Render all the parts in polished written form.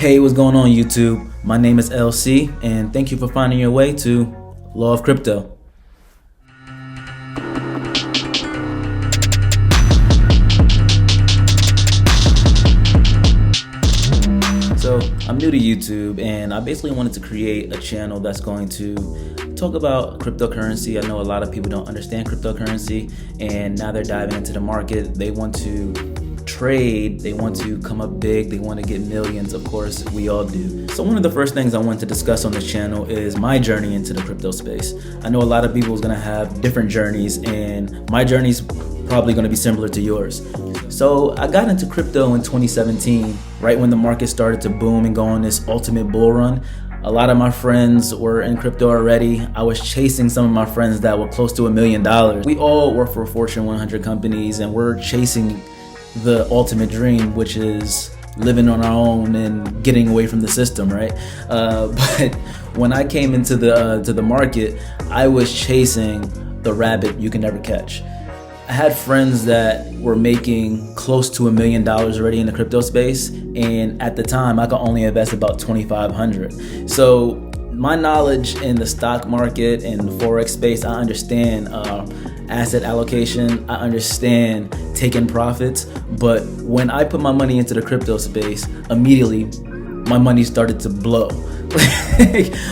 Hey, what's going on YouTube? My name is LC and thank you for finding your way to Law of Crypto. So I'm new to YouTube and I basically wanted to create a channel that's going to talk about cryptocurrency. I know a lot of people don't understand cryptocurrency and now they're diving into the market. They want to trade, they want to come up big, they want to get millions. Of course, we all do. So one of the first things I want to discuss on this channel is my journey into the crypto space. I know a lot of people is going to have different journeys and my journey's probably going to be similar to yours. So I got into crypto in 2017, right when the market started to boom and go on this ultimate bull run. A lot of my friends were in crypto already. I was chasing some of my friends that were close to $1 million. We all work for Fortune 100 companies and we're chasing the ultimate dream, which is living on our own and getting away from the system, right? But when I came into the market, I was chasing the rabbit you can never catch. I had friends that were making close to $1 million already in the crypto space, and at the time I could only invest about $2,500. So my knowledge in the stock market and the forex space, I understand asset allocation, I understand taking profits, but when I put my money into the crypto space, immediately my money started to blow.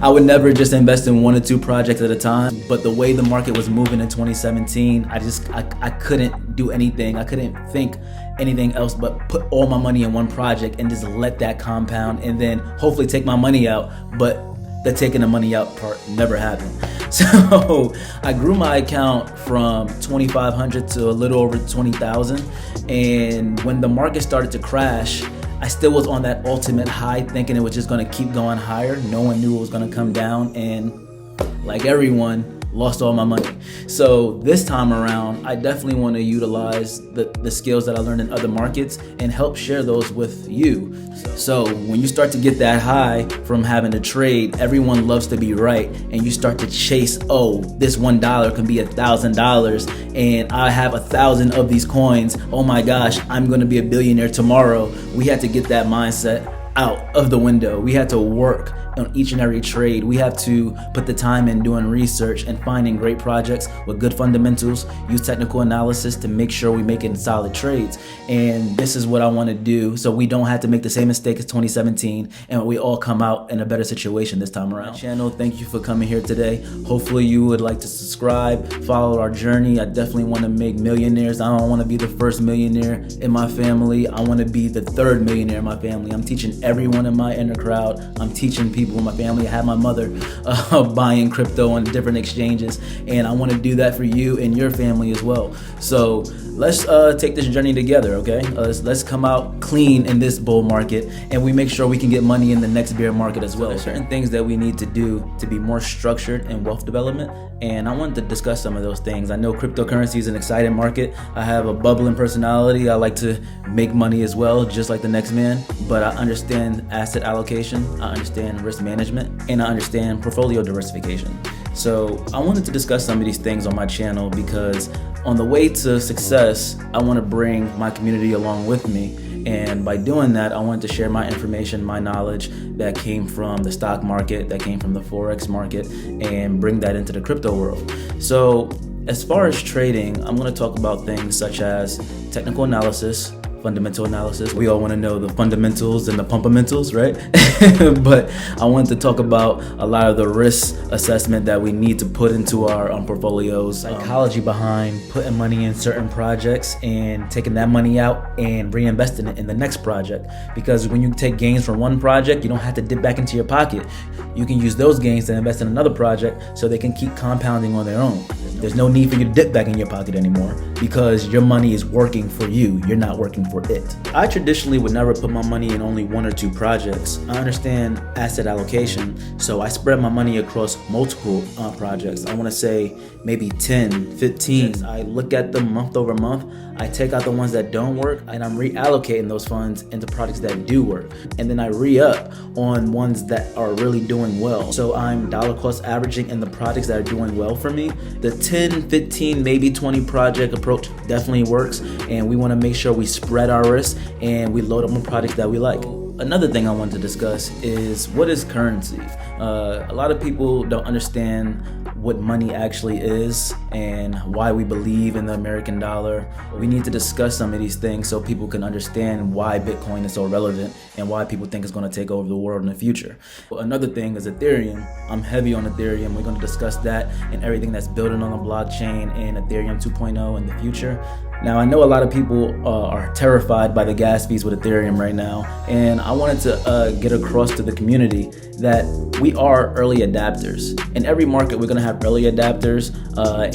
I would never just invest in 1 or 2 projects at a time, but the way the market was moving in 2017, I couldn't do anything. I couldn't think anything else but put all my money in one project and just let that compound and then hopefully take my money out, but the taking the money out part never happened. So I grew my account from 2,500 to a little over 20,000, and when the market started to crash, I still was on that ultimate high, thinking it was just going to keep going higher. No one knew it was going to come down, and like everyone, lost all my money. So this time around, I definitely want to utilize the skills that I learned in other markets and help share those with you. So when you start to get that high from having to trade, everyone loves to be right, and you start to chase, oh, this $1 can be $1,000 and I have 1,000 of these coins. Oh my gosh, I'm going to be a billionaire tomorrow. We had to get that mindset out of the window. We had to work on each and every trade. We have to put the time in doing research and finding great projects with good fundamentals, use technical analysis to make sure we're making solid trades. And this is what I want to do so we don't have to make the same mistake as 2017 and we all come out in a better situation this time around. Channel, thank you for coming here today. Hopefully you would like to subscribe, follow our journey. I definitely want to make millionaires. I don't want to be the first millionaire in my family. I want to be the 3rd millionaire in my family. I'm teaching everyone in my inner crowd. I'm teaching people in my family. I have my mother buying crypto on different exchanges, and I want to do that for you and your family as well. So let's take this journey together, okay? Let's come out clean in this bull market, and we make sure we can get money in the next bear market as well. There's certain things that we need to do to be more structured in wealth development, and I wanted to discuss some of those things. I know cryptocurrency is an exciting market. I have a bubbling personality. I like to make money as well, just like the next man, but I understand asset allocation, I understand risk management, and I understand portfolio diversification. So I wanted to discuss some of these things on my channel because on the way to success, I want to bring my community along with me. And by doing that, I wanted to share my information, my knowledge that came from the stock market, that came from the Forex market, and bring that into the crypto world. So as far as trading, I'm going to talk about things such as technical analysis, fundamental analysis. We all want to know the fundamentals and the pumpamentals, right? But I wanted to talk about a lot of the risk assessment that we need to put into our portfolios, psychology behind putting money in certain projects and taking that money out and reinvesting it in the next project. Because when you take gains from one project, you don't have to dip back into your pocket. You can use those gains to invest in another project so they can keep compounding on their own. There's no need for you to dip back in your pocket anymore because your money is working for you. You're not working for it. I traditionally would never put my money in only 1 or 2 projects. I understand asset allocation, so I spread my money across multiple projects. I want to say maybe 10, 15. I look at them month over month. I take out the ones that don't work and I'm reallocating those funds into products that do work. And then I re-up on ones that are really doing well. So I'm dollar cost averaging in the projects that are doing well for me. The 10, 15, maybe 20 project approach definitely works. And we want to make sure we spread our risk and we load up on products that we like. another thing I wanted to discuss is what is currency. A lot of people don't understand what money actually is and why we believe in the American dollar. We need to discuss some of these things so people can understand why Bitcoin is so relevant and why people think it's going to take over the world in the future. Another thing is Ethereum. I'm heavy on Ethereum. We're going to discuss that and everything that's building on the blockchain and Ethereum 2.0 in the future. Now, I know a lot of people are terrified by the gas fees with Ethereum right now, and I wanted to get across to the community that we are early adapters. In every market, we're going to have early adapters,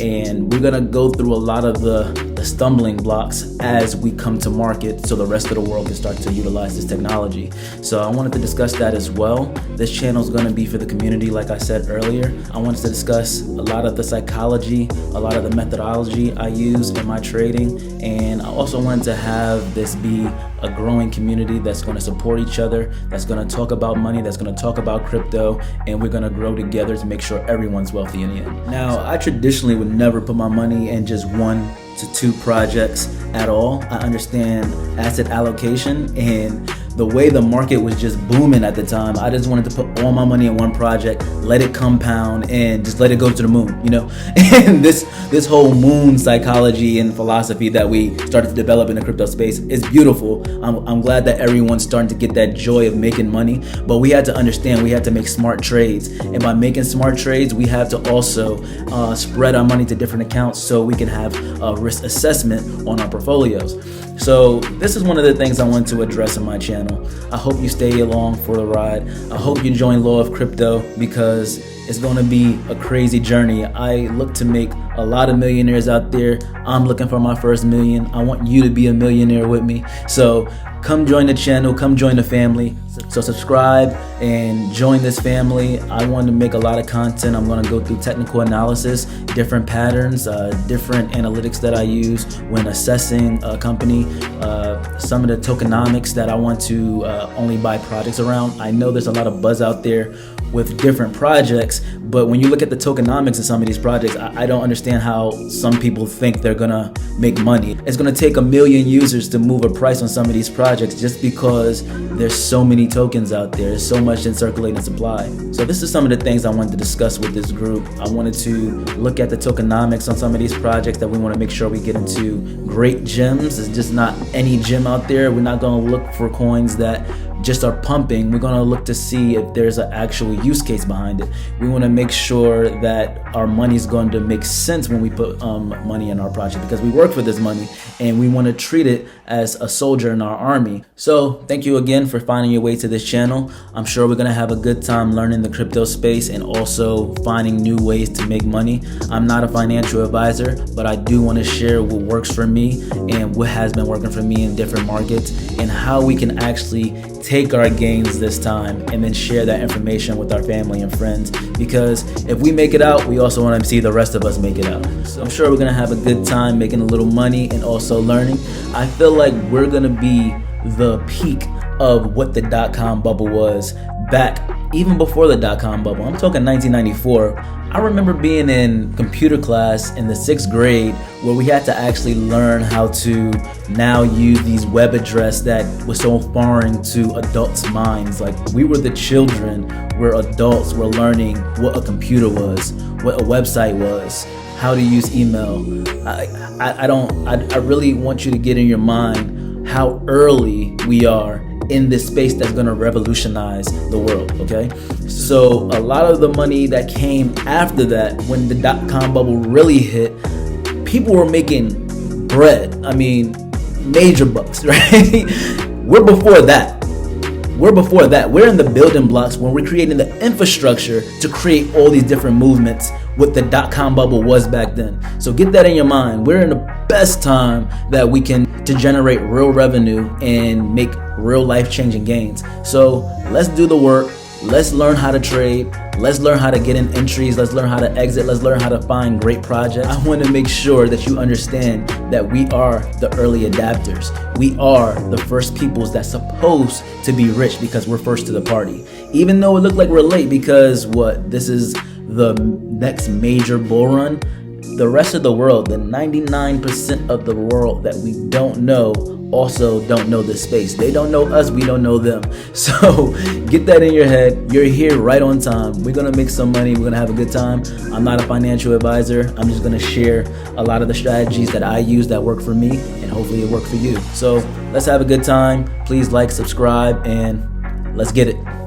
and we're going to go through a lot of the stumbling blocks as we come to market so the rest of the world can start to utilize this technology. So I wanted to discuss that as well. This channel is going to be for the community, like I said earlier. I wanted to discuss a lot of the psychology, a lot of the methodology I use in my trading, and I also wanted to have this be a growing community that's going to support each other, that's going to talk about money, that's going to talk about crypto, and we're going to grow together to make sure everyone's wealthy in the end. Now, I traditionally would never put my money in just 1 to 2 projects at all. I understand asset allocation, and the way the market was just booming at the time, I just wanted to put all my money in one project, let it compound, and just let it go to the moon, you know? And this whole moon psychology and philosophy that we started to develop in the crypto space is beautiful. I'm glad that everyone's starting to get that joy of making money, but we had to understand we had to make smart trades. And by making smart trades, we have to also spread our money to different accounts so we can have a risk assessment on our portfolios. So this is one of the things I want to address in my channel. I hope you stay along for the ride. I hope you join Law of Crypto because it's going to be a crazy journey. I look to make a lot of millionaires out there. I'm looking for my first million. I want you to be a millionaire with me. So come join the channel, come join the family. So subscribe and join this family. I want to make a lot of content. I'm going to go through technical analysis, different patterns, different analytics that I use when assessing a company, some of the tokenomics that I want to only buy projects around. I know there's a lot of buzz out there with different projects, but when you look at the tokenomics of some of these projects, I don't understand how some people think they're gonna make money. It's gonna take 1 million users to move a price on some of these projects just because there's so many tokens out there. There's so much in circulating supply. So this is some of the things I wanted to discuss with this group. I wanted to look at the tokenomics on some of these projects that we want to make sure we get into great gems. It's just not any gem out there. We're not gonna look for coins that just are pumping. We're going to look to see if there's an actual use case behind it. We want to make sure that our money is going to make sense when we put money in our project, because we work for this money and we want to treat it as a soldier in our army. So thank you again for finding your way to this channel. I'm sure we're going to have a good time learning the crypto space and also finding new ways to make money. I'm not a financial advisor, but I do want to share what works for me and what has been working for me in different markets and how we can actually take our gains this time and then share that information with our family and friends, because if we make it out, we also want to see the rest of us make it out. So I'm sure we're gonna have a good time making a little money and also learning. I feel like we're gonna be the peak of what the dot-com bubble was back even before the dot-com bubble. I'm talking 1994. I remember being in computer class in the 6th grade where we had to actually learn how to now use these web address that was so foreign to adults' minds. Like, we were the children where adults were learning what a computer was, what a website was, how to use email. I really want you to get in your mind how early we are in this space that's going to revolutionize the world, okay? So a lot of the money that came after that, when the dot-com bubble really hit, people were making bread. I mean, major bucks, right? We're before that. We're in the building blocks when we're creating the infrastructure to create all these different movements, what the dot-com bubble was back then. So get that in your mind. We're in the best time that we can to generate real revenue and make real life-changing gains. So let's do the work. Let's learn how to trade. Let's learn how to get in entries. Let's learn how to exit. Let's learn how to find great projects. I want to make sure that you understand that we are the early adapters. We are the first peoples that's supposed to be rich because we're first to the party. Even though it looked like we're late because this is the next major bull run, the rest of the world, the 99% of the world that we don't know, also don't know this space. They don't know us, we don't know them. So get that in your head. You're here right on time. We're gonna make some money, we're gonna have a good time. I'm not a financial advisor. I'm just gonna share a lot of the strategies that I use that work for me, and hopefully it work for you. So let's have a good time. Please like, subscribe, and let's get it.